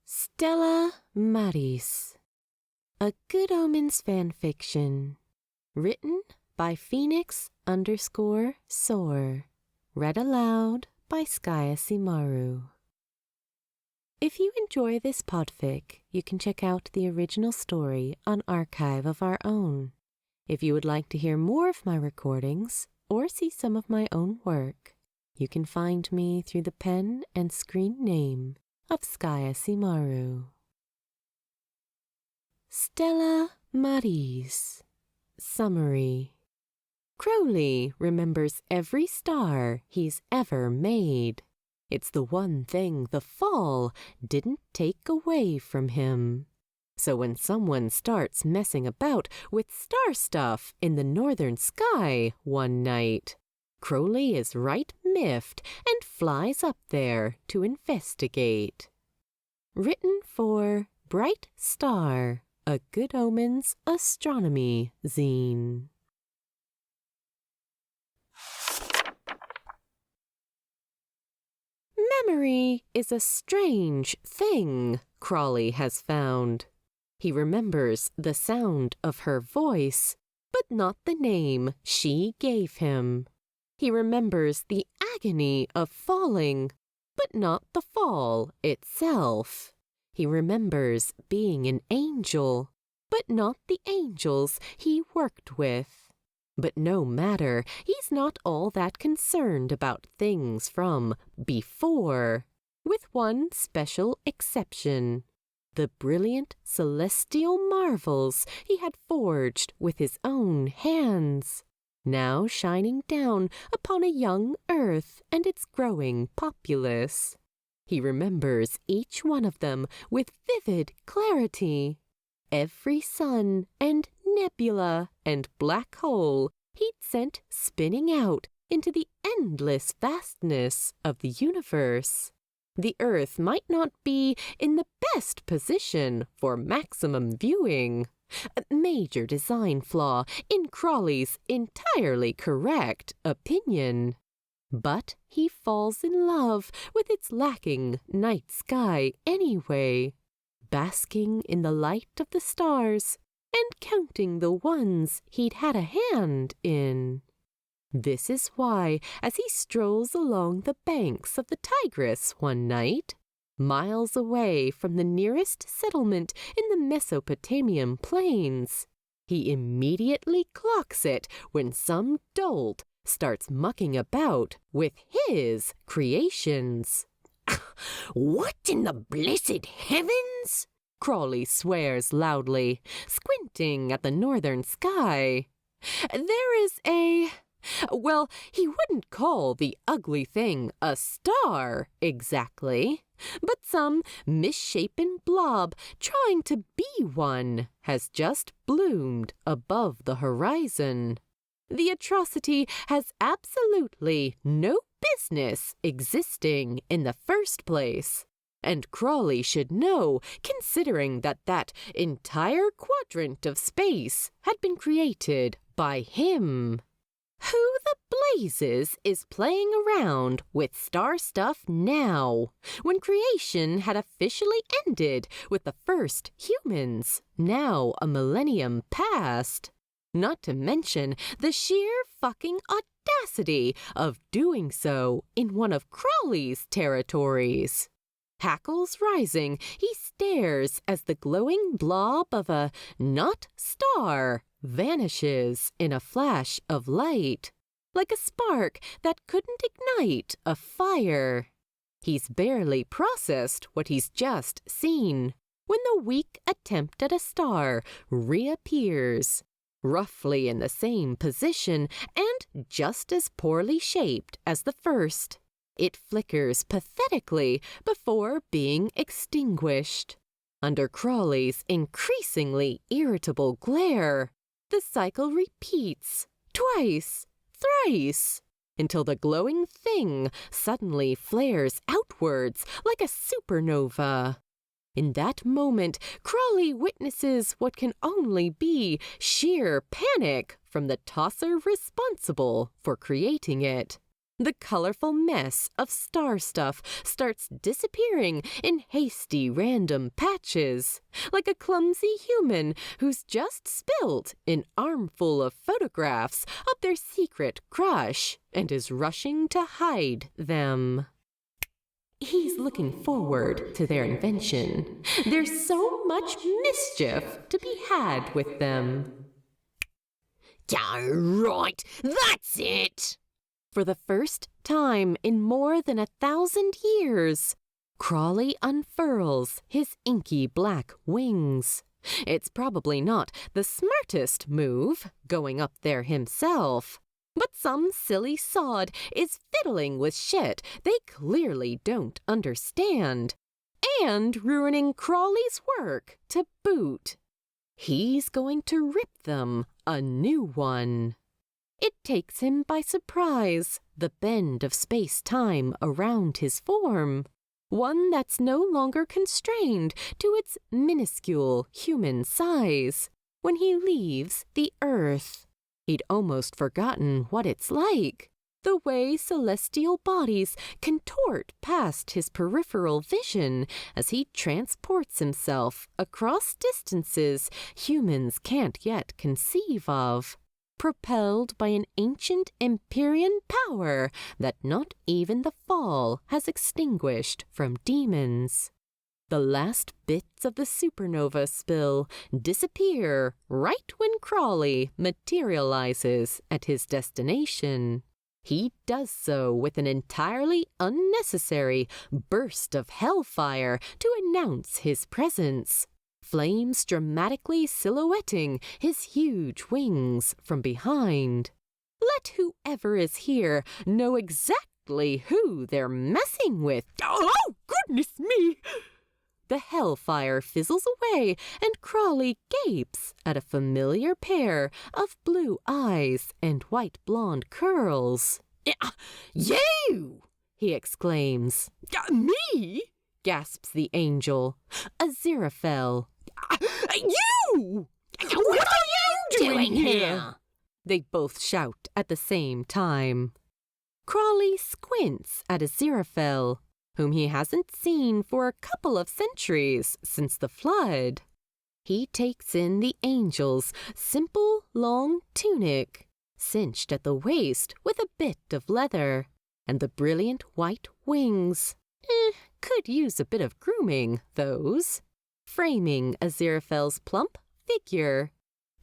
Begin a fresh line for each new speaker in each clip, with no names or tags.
Stella Maris, a Good Omens fanfiction, written by Phoenix_Soar, read aloud by SkyAsimaru. If you enjoy this podfic, you can check out the original story on Archive of Our Own. If you would like to hear more of my recordings or see some of my own work, you can find me through the pen and screen name of SkyAsimaru. Stella Maris. Summary. Crowley remembers every star he's ever made. It's the one thing the fall didn't take away from him. So when someone starts messing about with star stuff in the northern sky one night, Crowley is right miffed and flies up there to investigate. Written for Bright Star, a Good Omens Astronomy Zine. Memory is a strange thing, Crawley has found. He remembers the sound of her voice, but not the name she gave him. He remembers the agony of falling, but not the fall itself. He remembers being an angel, but not the angels he worked with. But no matter, he's not all that concerned about things from before, with one special exception: the brilliant celestial marvels he had forged with his own hands, now shining down upon a young earth and its growing populace. He remembers each one of them with vivid clarity. Every sun and nebula and black hole he'd sent spinning out into the endless vastness of the universe. The Earth might not be in the best position for maximum viewing, a major design flaw in Crowley's entirely correct opinion. But he falls in love with its lacking night sky anyway, basking in the light of the stars and counting the ones he'd had a hand in. This is why, as he strolls along the banks of the Tigris one night, miles away from the nearest settlement in the Mesopotamian plains, he immediately clocks it when some dolt starts mucking about with his creations.
What in the blessed heavens?
Crawley swears loudly, squinting at the northern sky. There is well, he wouldn't call the ugly thing a star exactly, but some misshapen blob trying to be one has just bloomed above the horizon. The atrocity has absolutely no business existing in the first place, and Crawley should know, considering that entire quadrant of space had been created by him. Who the blazes is playing around with star stuff now, when creation had officially ended with the first humans, now a millennium past? Not to mention the sheer fucking audacity of doing so in one of Crowley's territories. Hackles rising, he stares as the glowing blob of a not star vanishes in a flash of light, like a spark that couldn't ignite a fire. He's barely processed what he's just seen when the weak attempt at a star reappears, roughly in the same position and just as poorly shaped as the first. It flickers pathetically before being extinguished. Under Crawley's increasingly irritable glare, the cycle repeats twice, thrice, until the glowing thing suddenly flares outwards like a supernova. In that moment, Crawley witnesses what can only be sheer panic from the tosser responsible for creating it. The colorful mess of starstuff starts disappearing in hasty random patches, like a clumsy human who's just spilt an armful of photographs of their secret crush and is rushing to hide them. He's looking forward to their invention. There's so much mischief to be had with them.
Yeah, right, that's it.
For the first time in more than 1,000 years, Crowley unfurls his inky black wings. It's probably not the smartest move, going up there himself. But some silly sod is fiddling with shit they clearly don't understand, and ruining Crowley's work to boot. He's going to rip them a new one. It takes him by surprise, the bend of space-time around his form, one that's no longer constrained to its minuscule human size, when he leaves the Earth. He'd almost forgotten what it's like, the way celestial bodies contort past his peripheral vision as he transports himself across distances humans can't yet conceive of, propelled by an ancient Empyrean power that not even the fall has extinguished from demons. The last bits of the supernova spill disappear right when Crowley materializes at his destination. He does so with an entirely unnecessary burst of hellfire to announce his presence, flames dramatically silhouetting his huge wings from behind. Let whoever is here know exactly who they're messing with. Oh, goodness me! The hellfire fizzles away, and Crowley gapes at a familiar pair of blue eyes and white blonde curls.
You!
He exclaims.
Me?
Gasps the angel. Aziraphale.
You! What are you doing here?
They both shout at the same time. Crawly squints at Aziraphale, whom he hasn't seen for a couple of centuries since the flood. He takes in the angel's simple, long tunic, cinched at the waist with a bit of leather, and the brilliant white wings. Could use a bit of grooming, those, framing Aziraphale's plump figure.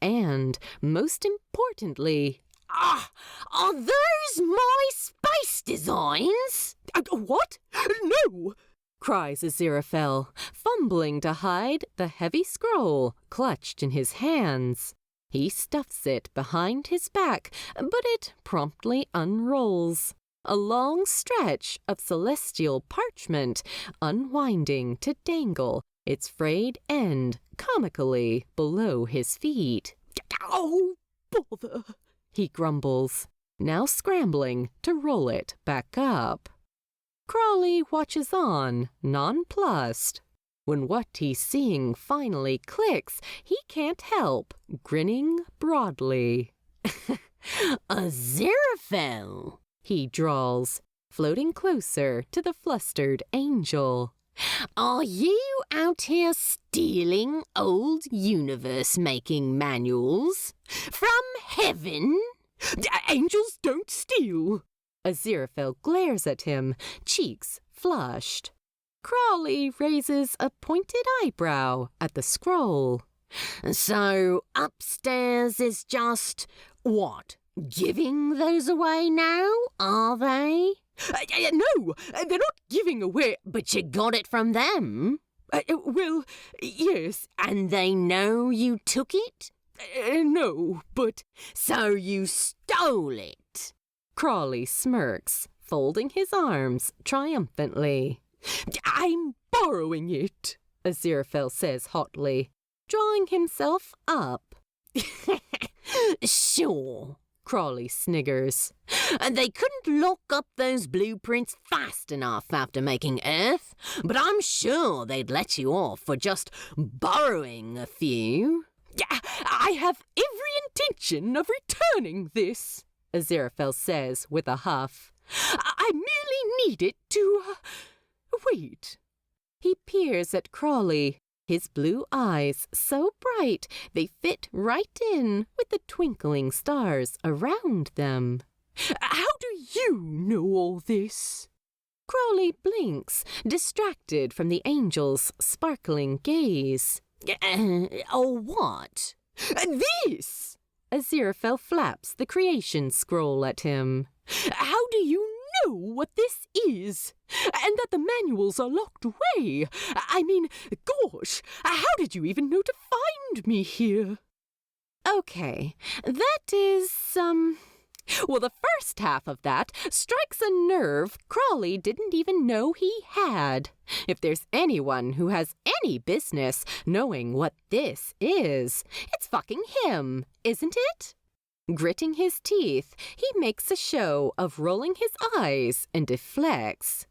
And, most importantly,
are those my space designs?
What? No! Cries Aziraphale, fumbling to hide the heavy scroll clutched in his hands. He stuffs it behind his back, but it promptly unrolls. A long stretch of celestial parchment, unwinding to dangle its frayed end comically below his feet.
Oh, bother!
He grumbles, now scrambling to roll it back up. Crowley watches on, nonplussed. When what he's seeing finally clicks, he can't help grinning broadly.
Aziraphale,
he drawls, floating closer to the flustered angel.
Are you out here stealing old universe-making manuals? From heaven?
Angels don't steal. Aziraphale glares at him, cheeks flushed. Crowley raises a pointed eyebrow at the scroll.
So upstairs is just, what, giving those away now, are they?
No, they're not giving away.
But you got it from them?
Well, yes.
And they know you took it?
No, but...
So you stole it?
Crowley smirks, folding his arms triumphantly. I'm borrowing it, Aziraphale says hotly, drawing himself up.
Sure,
Crowley sniggers.
They couldn't lock up those blueprints fast enough after making Earth, but I'm sure they'd let you off for just borrowing a few.
I have every intention of returning this, Aziraphale says with a huff. I merely need it to, wait. He peers at Crawly, his blue eyes so bright they fit right in with the twinkling stars around them. How do you know all this? Crawly blinks, distracted from the angel's sparkling gaze.
Oh, what?
This! Aziraphale flaps the creation scroll at him. How do you know what this is? And that the manuals are locked away? I mean, gosh, how did you even know to find me here? Okay, that is, well, the first half of that strikes a nerve Crawly didn't even know he had. If there's anyone who has any business knowing what this is, it's fucking him, isn't it? Gritting his teeth, he makes a show of rolling his eyes and deflects.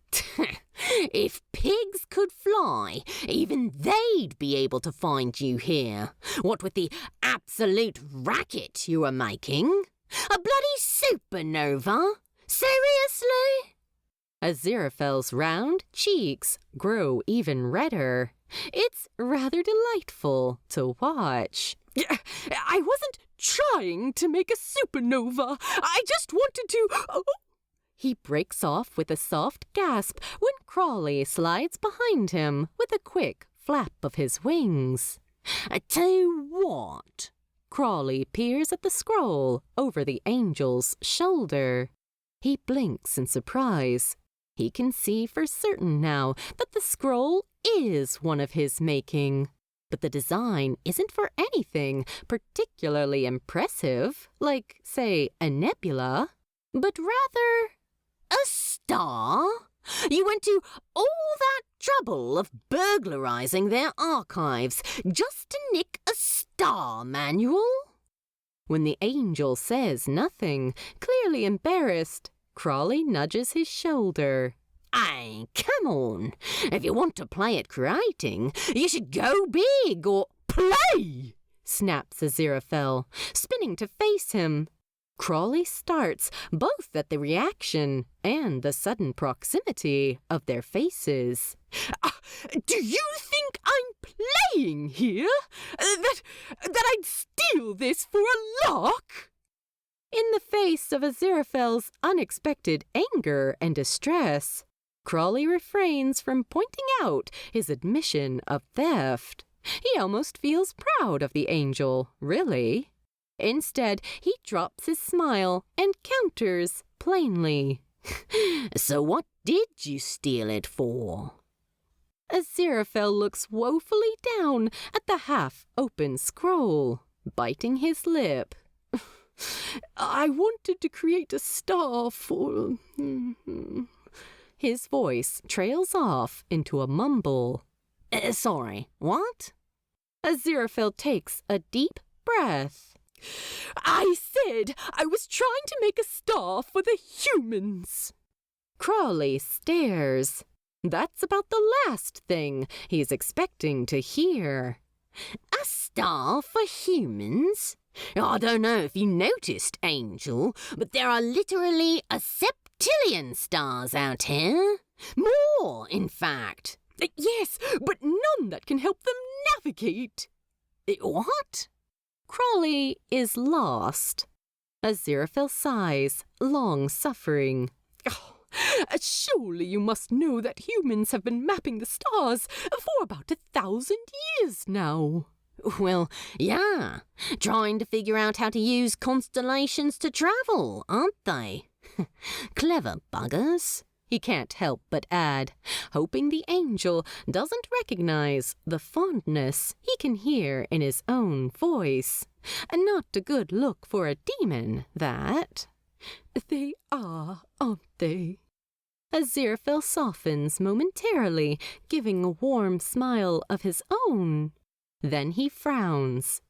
If pigs could fly, even they'd be able to find you here. What with the absolute racket you are making? A bloody supernova? Seriously?
Aziraphale's round cheeks grow even redder. It's rather delightful to watch. I wasn't trying to make a supernova. I just wanted to... Oh. He breaks off with a soft gasp when Crawly slides behind him with a quick flap of his wings.
To what?
Crawly peers at the scroll over the angel's shoulder. He blinks in surprise. He can see for certain now that the scroll is one of his making. But the design isn't for anything particularly impressive, like, say, a nebula, but rather
a star? You went to all that trouble of burglarizing their archives just to nick a star manual?
When the angel says nothing, clearly embarrassed, Crawly nudges his shoulder.
Hey, come on. If you want to play at creating, you should go big or play,
snaps Aziraphale, spinning to face him. Crawly starts both at the reaction and the sudden proximity of their faces. Do you think I'm playing here? That I'd steal this for a lark? In the face of Aziraphale's unexpected anger and distress, Crawly refrains from pointing out his admission of theft. He almost feels proud of the angel, really. Instead, he drops his smile and counters plainly.
So what did you steal it for?
Aziraphale looks woefully down at the half-open scroll, biting his lip. I wanted to create a star for... His voice trails off into a mumble.
Sorry, what?
Aziraphale takes a deep breath. I said I was trying to make a star for the humans. Crawly stares. That's about the last thing he's expecting to hear.
A star for humans? I don't know if you noticed, Angel, but there are literally a septillion stars out here. More, in fact.
Yes, but none that can help them navigate.
What?
Crawly is lost. Aziraphale sighs, long-suffering. Oh, surely you must know that humans have been mapping the stars for about 1,000 years now.
Well, yeah. Trying to figure out how to use constellations to travel, aren't they? Clever buggers.
He can't help but add, hoping the angel doesn't recognize the fondness he can hear in his own voice. Not a good look for a demon, that. They are, aren't they? Aziraphale softens momentarily, giving a warm smile of his own. Then he frowns.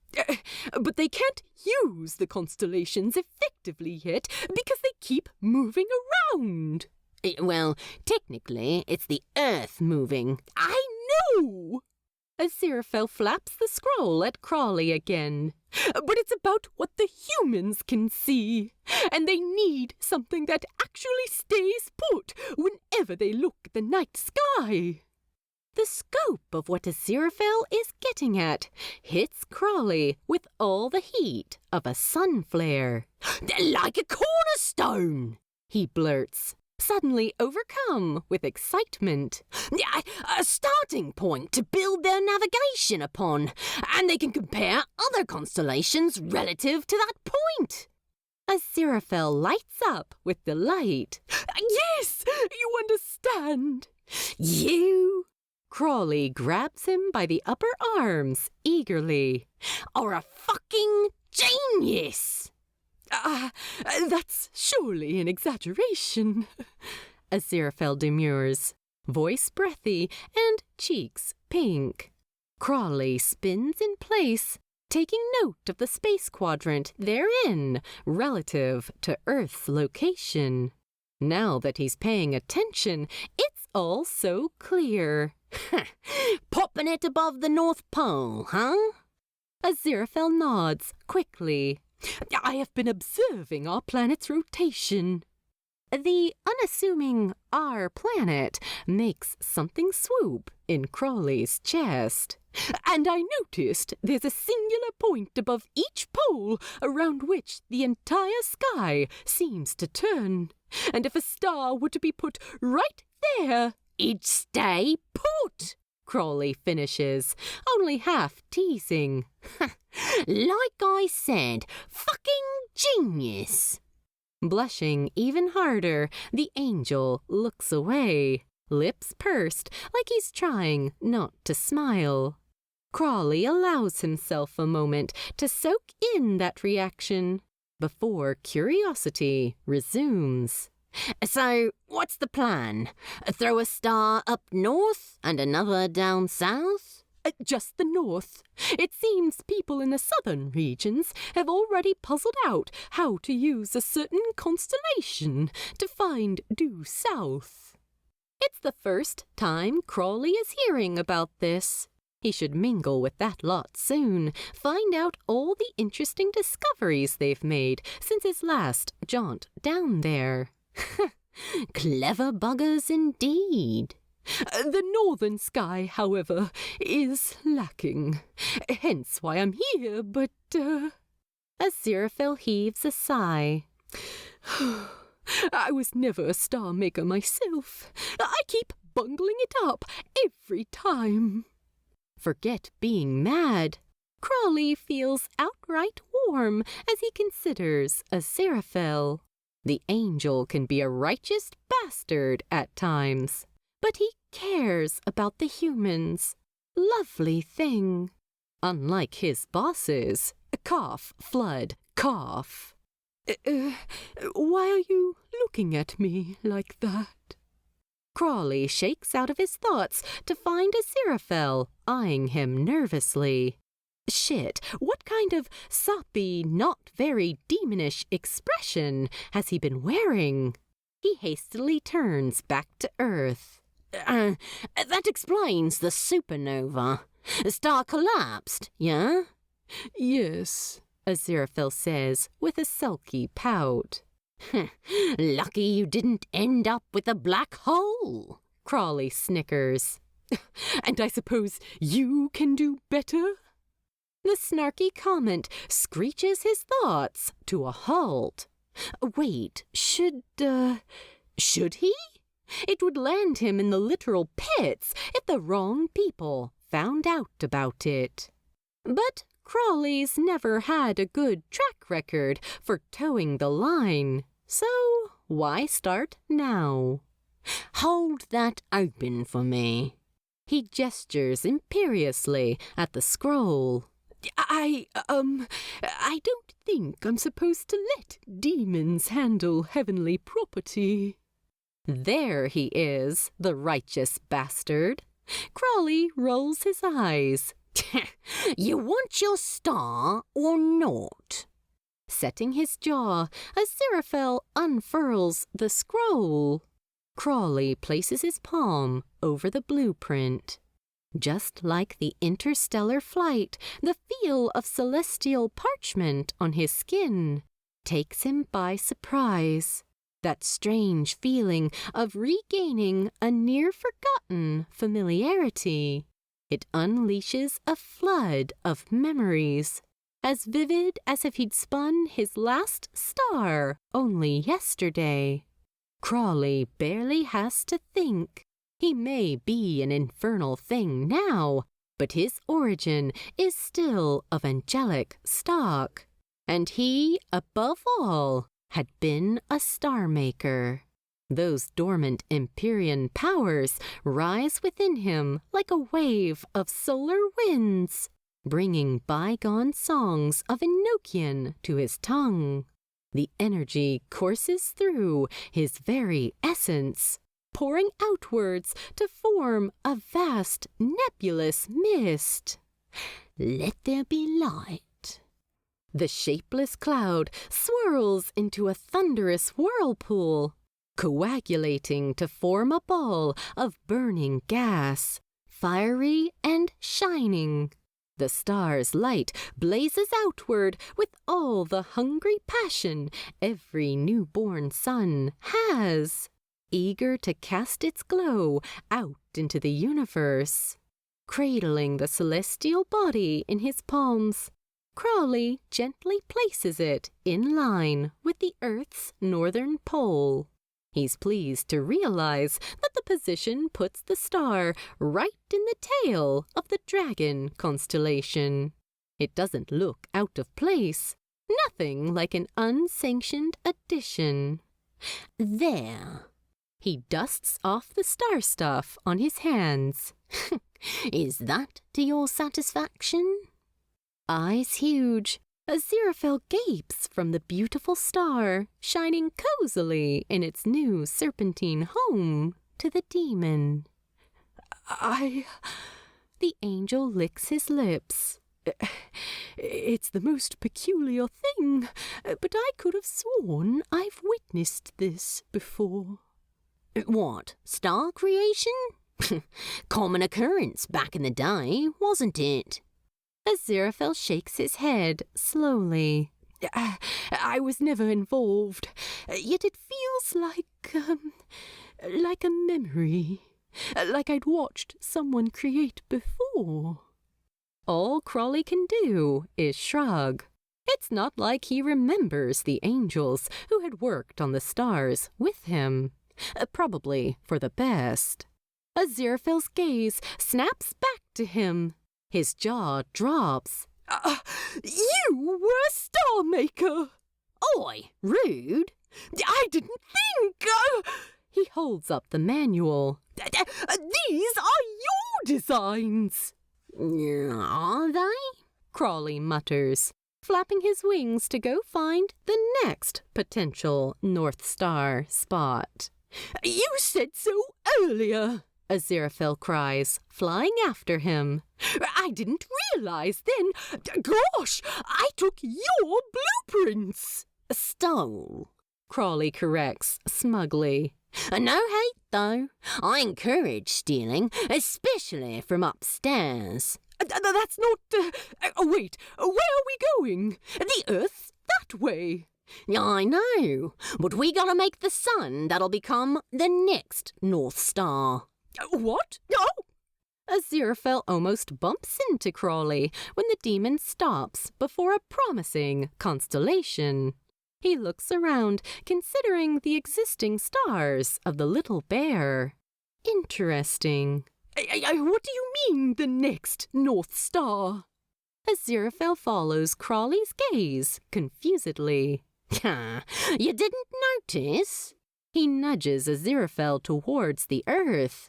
But they can't use the constellations effectively yet because they keep moving around.
Well, technically, it's the Earth moving.
I know! Aziraphale flaps the scroll at Crawly again. But it's about what the humans can see, and they need something that actually stays put whenever they look at the night sky. The scope of what Aziraphale is getting at hits Crawly with all the heat of a sun flare.
Like a cornerstone,
he blurts, suddenly overcome with excitement.
A starting point to build their navigation upon, and they can compare other constellations relative to that point.
Aziraphale lights up with delight. Yes, you understand.
You,
Crawly grabs him by the upper arms eagerly.
are a fucking genius.
That's surely an exaggeration. Aziraphale demurs, voice breathy and cheeks pink. Crawly spins in place, taking note of the space quadrant they're in relative to Earth's location. Now that he's paying attention, it's all so clear.
Popping it above the North Pole, huh?
Aziraphale nods quickly. I have been observing our planet's rotation. The unassuming our planet makes something swoop in Crawly's chest. And I noticed there's a singular point above each pole around which the entire sky seems to turn. And if a star were to be put right there,
it'd stay put,
Crawly finishes, only half teasing.
Like I said, fucking genius.
Blushing even harder, the angel looks away, lips pursed like he's trying not to smile. Crawly allows himself a moment to soak in that reaction before curiosity resumes.
So, what's the plan? Throw a star up north and another down south?
Just the north. It seems people in the southern regions have already puzzled out how to use a certain constellation to find due south. It's the first time Crawly is hearing about this. He should mingle with that lot soon, find out all the interesting discoveries they've made since his last jaunt down there.
Clever buggers indeed.
The northern sky, however, is lacking. Hence why I'm here, but, Aziraphale heaves a sigh. I was never a star maker myself. I keep bungling it up every time. Forget being mad. Crawly feels outright warm as he considers Aziraphale. The angel can be a righteous bastard at times, but he cares about the humans. Lovely thing. Unlike his bosses. Cough, flood, cough. Why are you looking at me like that? Crawly shakes out of his thoughts to find Aziraphale eyeing him nervously. Shit, what kind of soppy, not very demonish expression has he been wearing? He hastily turns back to Earth.
That explains the supernova. The star collapsed, yeah?
Yes, Aziraphale says with a sulky pout.
Lucky you didn't end up with a black hole,
Crawly snickers. And I suppose you can do better? The snarky comment screeches his thoughts to a halt. Wait, should he? It would land him in the literal pits if the wrong people found out about it. But Crawly's never had a good track record for towing the line, so why start now?
Hold that open for me.
He gestures imperiously at the scroll. I don't think I'm supposed to let demons handle heavenly property. There he is, the righteous bastard. Crawly rolls his eyes.
You want your star or not?
Setting his jaw, Aziraphale unfurls the scroll. Crawly places his palm over the blueprint. Just like the interstellar flight, the feel of celestial parchment on his skin takes him by surprise. That strange feeling of regaining a near-forgotten familiarity. It unleashes a flood of memories, as vivid as if he'd spun his last star only yesterday. Crowley barely has to think. He may be an infernal thing now, but his origin is still of angelic stock. And he, above all, had been a star-maker. Those dormant Empyrean powers rise within him like a wave of solar winds, bringing bygone songs of Enochian to his tongue. The energy courses through his very essence, pouring outwards to form a vast nebulous mist. Let there be light. The shapeless cloud swirls into a thunderous whirlpool, coagulating to form a ball of burning gas, fiery and shining. The star's light blazes outward with all the hungry passion every newborn sun has, eager to cast its glow out into the universe. Cradling the celestial body in his palms, Crowley gently places it in line with the Earth's northern pole. He's pleased to realize that the position puts the star right in the tail of the dragon constellation. It doesn't look out of place, nothing like an unsanctioned addition. There. He dusts off the star stuff on his hands. Is that to your satisfaction? Eyes huge, Aziraphale gapes from the beautiful star, shining cozily in its new serpentine home to the demon. The angel licks his lips. It's the most peculiar thing, but I could have sworn I've witnessed this before.
What, star creation? Common occurrence back in the day, wasn't it?
Aziraphale shakes his head slowly. I was never involved, yet it feels like a memory, like I'd watched someone create before. All Crowley can do is shrug. It's not like he remembers the angels who had worked on the stars with him. Probably for the best. Aziraphale's gaze snaps back to him. His jaw drops. You were a star maker!
Oi, rude!
I didn't think! He holds up the manual. These are your designs!
Are they?
Crowley mutters, flapping his wings to go find the next potential North Star spot. You said so earlier! Aziraphale cries, flying after him. I didn't realize then. Gosh, I took your blueprints.
Stole,
Crowley corrects smugly.
No hate, though. I encourage stealing, especially from upstairs.
That's not... wait, where are we going? The Earth's that way.
I know, but we gotta make the sun that'll become the next North Star.
What? Oh! Aziraphale almost bumps into Crowley when the demon stops before a promising constellation. He looks around, considering the existing stars of the Little Bear. Interesting. What do you mean, the next North Star? Aziraphale follows Crowley's gaze confusedly.
You didn't notice?
He nudges Aziraphale towards the Earth.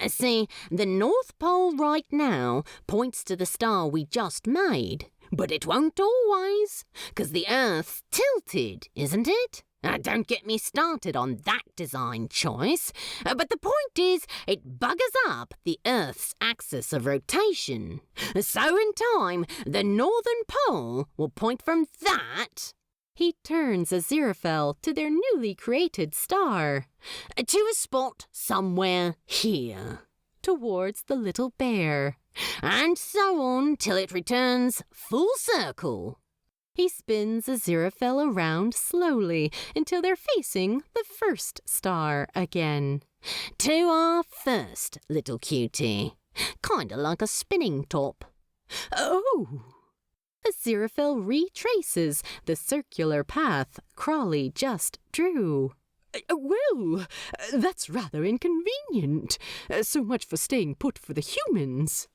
See, the North Pole right now points to the star we just made, but it won't always, 'cause the Earth's tilted, isn't it? Don't get me started on that design choice, but the point is it buggers up the Earth's axis of rotation. So in time, the Northern Pole will point from that...
He turns Aziraphale to their newly created star.
To a spot somewhere here. towards the little bear. And so on till it returns full circle. He spins Aziraphale around slowly until they're facing the first star again. To our first little cutie. Kinda like a spinning top.
Oh! Aziraphale retraces the circular path Crowley just drew. Well, that's rather inconvenient. So much for staying put for the humans.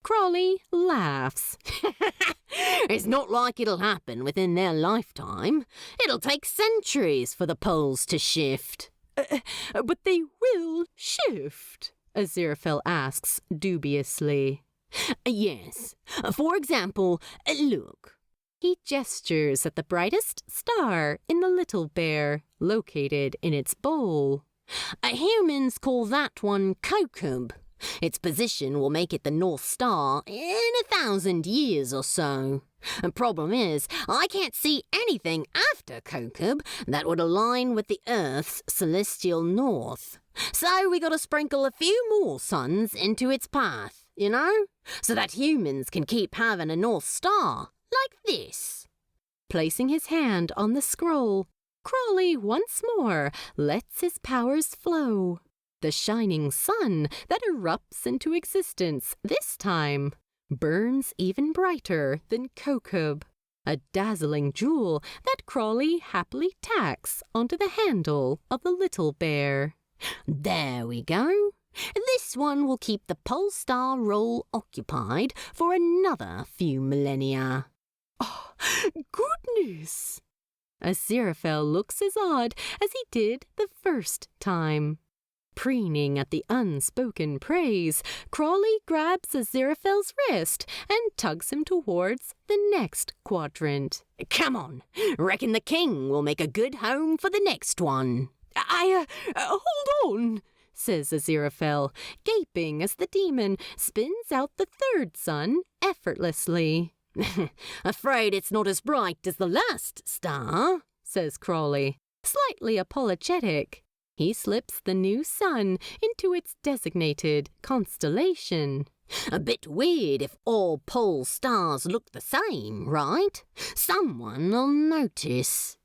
Crowley laughs.
It's not like it'll happen within their lifetime. It'll take centuries for the poles to shift.
But they will shift, Aziraphale asks dubiously.
Yes. For example, look.
He gestures at the brightest star in the little bear, located in its bowl.
Humans call that one Kokub. Its position will make it the North Star in 1,000 years or so. The problem is, I can't see anything after Kokub that would align with the Earth's celestial north. So we gotta sprinkle a few more suns into its path, you know? So that humans can keep having a North Star, like this.
Placing his hand on the scroll, Crowley once more lets his powers flow. The shining sun that erupts into existence this time burns even brighter than Kokub, a dazzling jewel that Crowley happily tacks onto the handle of the little bear.
There we go. This one will keep the pole star role occupied for another few millennia.
Oh, goodness! Aziraphale looks as odd as he did the first time. Preening at the unspoken praise, Crowley grabs Aziraphale's wrist and tugs him towards the next quadrant.
Come on, reckon the king will make a good home for the next one.
Hold on, says Aziraphale, gaping as the demon spins out the third sun effortlessly.
Afraid it's not as bright as the last star,
says Crowley, slightly apologetic. He slips the new sun into its designated constellation.
A bit weird if all pole stars look the same, right? Someone'll notice.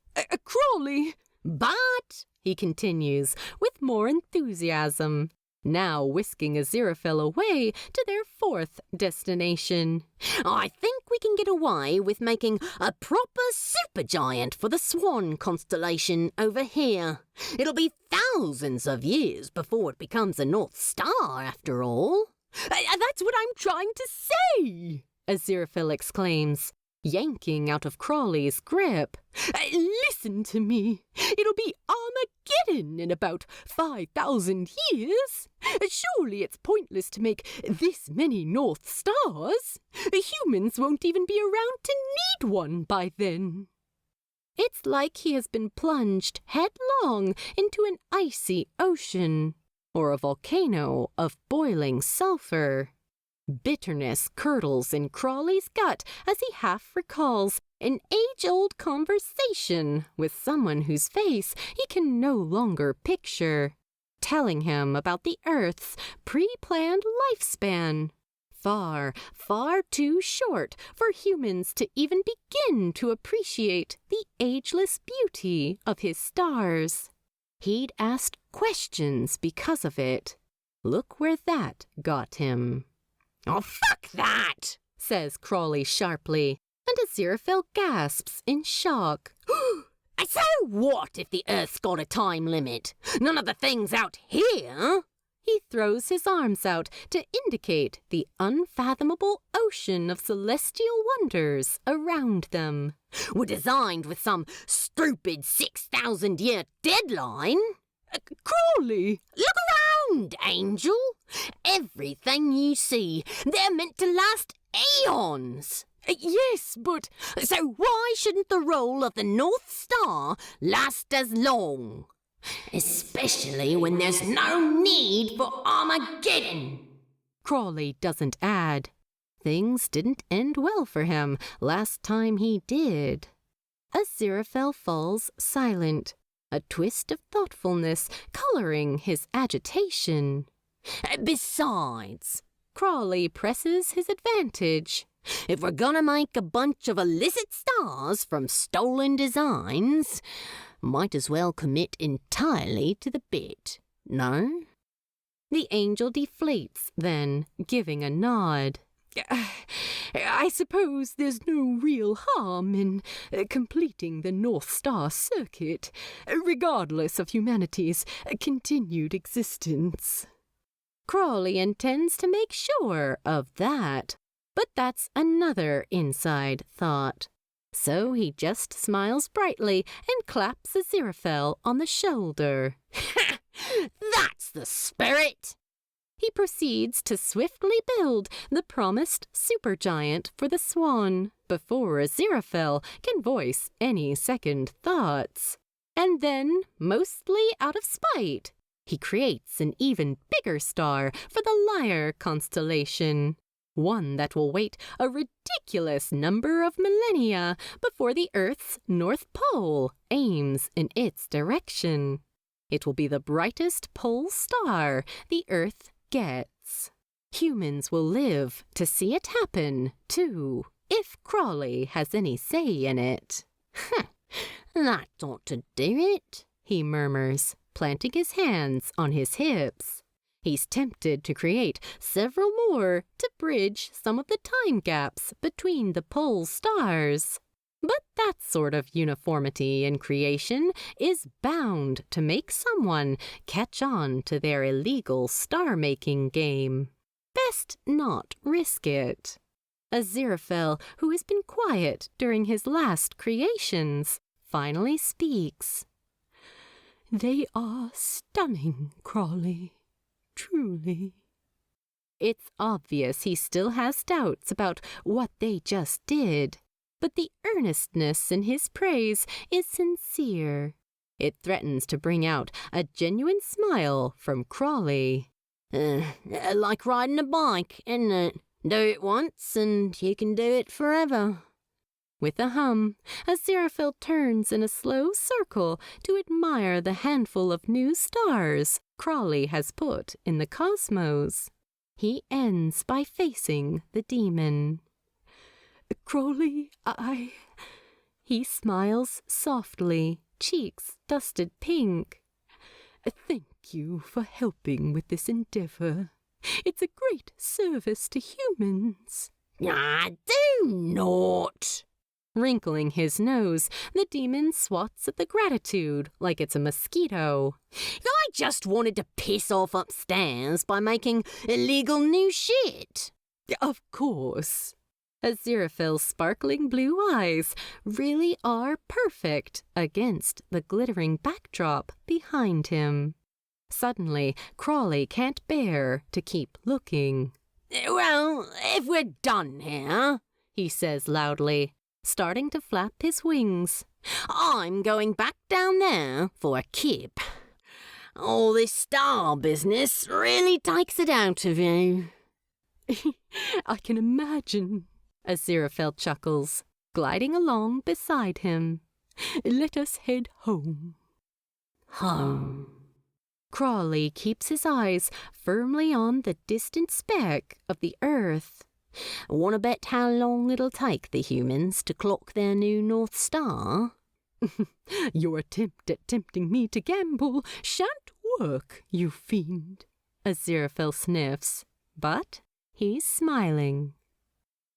Crowley!
But,
he continues with more enthusiasm, now whisking Aziraphale away to their fourth destination.
I think we can get away with making a proper supergiant for the Swan constellation over here. It'll be thousands of years before it becomes a North Star, after all.
That's what I'm trying to say, Aziraphale exclaims, yanking out of Crowley's grip. Listen to me. It'll be Armageddon in about 5,000 years. Surely it's pointless to make this many North Stars. Humans won't even be around to need one by then. It's like he has been plunged headlong into an icy ocean, or a volcano of boiling sulfur. Bitterness curdles in Crowley's gut as he half recalls an age-old conversation with someone whose face he can no longer picture, telling him about the Earth's pre-planned lifespan. Far, far too short for humans to even begin to appreciate the ageless beauty of his stars. He'd asked questions because of it. Look where that got him.
Oh, fuck that,
says Crowley sharply, and Aziraphale gasps in shock.
So what if the Earth's got a time limit? None of the things out here.
He throws his arms out to indicate the unfathomable ocean of celestial wonders around them.
Were designed with some stupid 6,000-year deadline.
Crowley!
Look around, Angel. Everything you see, they're meant to last eons.
Yes, but...
So why shouldn't the role of the North Star last as long? Especially when there's no need for Armageddon.
Crowley doesn't add. Things didn't end well for him last time he did. Aziraphale falls silent, a twist of thoughtfulness coloring his agitation.
Besides, Crowley presses his advantage. If we're gonna make a bunch of illicit stars from stolen designs, might as well commit entirely to the bit, no?
The angel deflates, then, giving a nod. I suppose there's no real harm in completing the North Star circuit, regardless of humanity's continued existence. Crowley intends to make sure of that, but that's another inside thought. So he just smiles brightly and claps Aziraphale on the shoulder.
That's the spirit!
He proceeds to swiftly build the promised supergiant for the swan before Aziraphale can voice any second thoughts. And then, mostly out of spite, he creates an even bigger star for the Lyre constellation, one that will wait a ridiculous number of millennia before the Earth's North Pole aims in its direction. It will be the brightest pole star the Earth gets. Humans will live to see it happen, too, if Crowley has any say in it.
That ought to do it,
he murmurs, planting his hands on his hips. He's tempted to create several more to bridge some of the time gaps between the pole stars. But that sort of uniformity in creation is bound to make someone catch on to their illegal star-making game. Best not risk it. Aziraphale, who has been quiet during his last creations, finally speaks. They are stunning, Crowley. Truly. It's obvious he still has doubts about what they just did. But the earnestness in his praise is sincere. It threatens to bring out a genuine smile from Crowley.
Like riding a bike, isn't it? Do it once and you can do it forever.
With a hum, Aziraphale turns in a slow circle to admire the handful of new stars Crowley has put in the cosmos. He ends by facing the demon. Crowley, He smiles softly, cheeks dusted pink. Thank you for helping with this endeavor. It's a great service to humans.
Do not!
Wrinkling his nose, the demon swats at the gratitude like it's a mosquito.
I just wanted to piss off upstairs by making illegal new shit.
Of course. Aziraphale's sparkling blue eyes really are perfect against the glittering backdrop behind him. Suddenly, Crowley can't bear to keep looking.
Well, if we're done here,
he says loudly, starting to flap his wings,
I'm going back down there for a kip. All this star business really takes it out of you.
I can imagine. Aziraphale chuckles, gliding along beside him. Let us head home.
Home.
Crowley keeps his eyes firmly on the distant speck of the Earth.
Want to bet how long it'll take the humans to clock their new North Star?
Your attempt at tempting me to gamble shan't work, you fiend. Aziraphale sniffs, but he's smiling.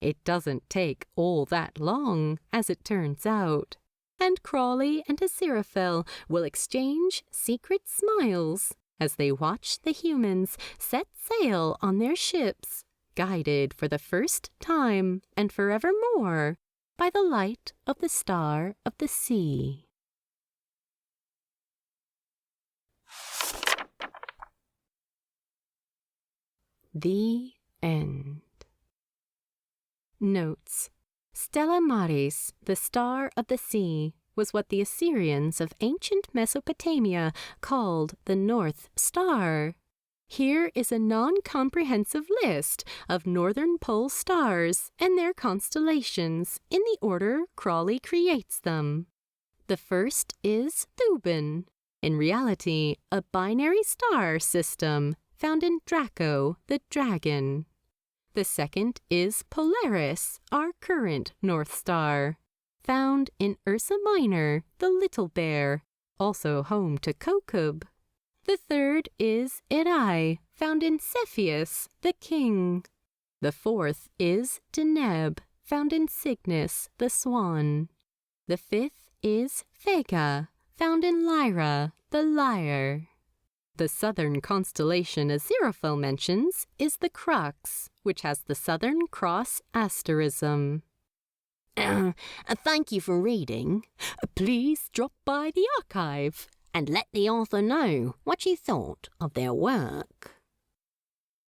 It doesn't take all that long, as it turns out, and Crowley and Aziraphale will exchange secret smiles as they watch the humans set sail on their ships, guided for the first time and forevermore by the light of the Star of the Sea. The End. Notes. Stella Maris, the Star of the Sea, was what the Assyrians of ancient Mesopotamia called the North Star. Here is a non-comprehensive list of northern pole stars and their constellations in the order Crowley creates them. The first is Thuban, in reality a binary star system found in Draco, the dragon. The second is Polaris, our current North Star, found in Ursa Minor, the little bear, also home to Kokub. The third is Erai, found in Cepheus, the king. The fourth is Deneb, found in Cygnus, the swan. The fifth is Vega, found in Lyra, the lyre. The southern constellation Aziraphale mentions is the Crux, which has the Southern Cross asterism.
Thank you for reading. Please drop by the archive and let the author know what you thought of their work.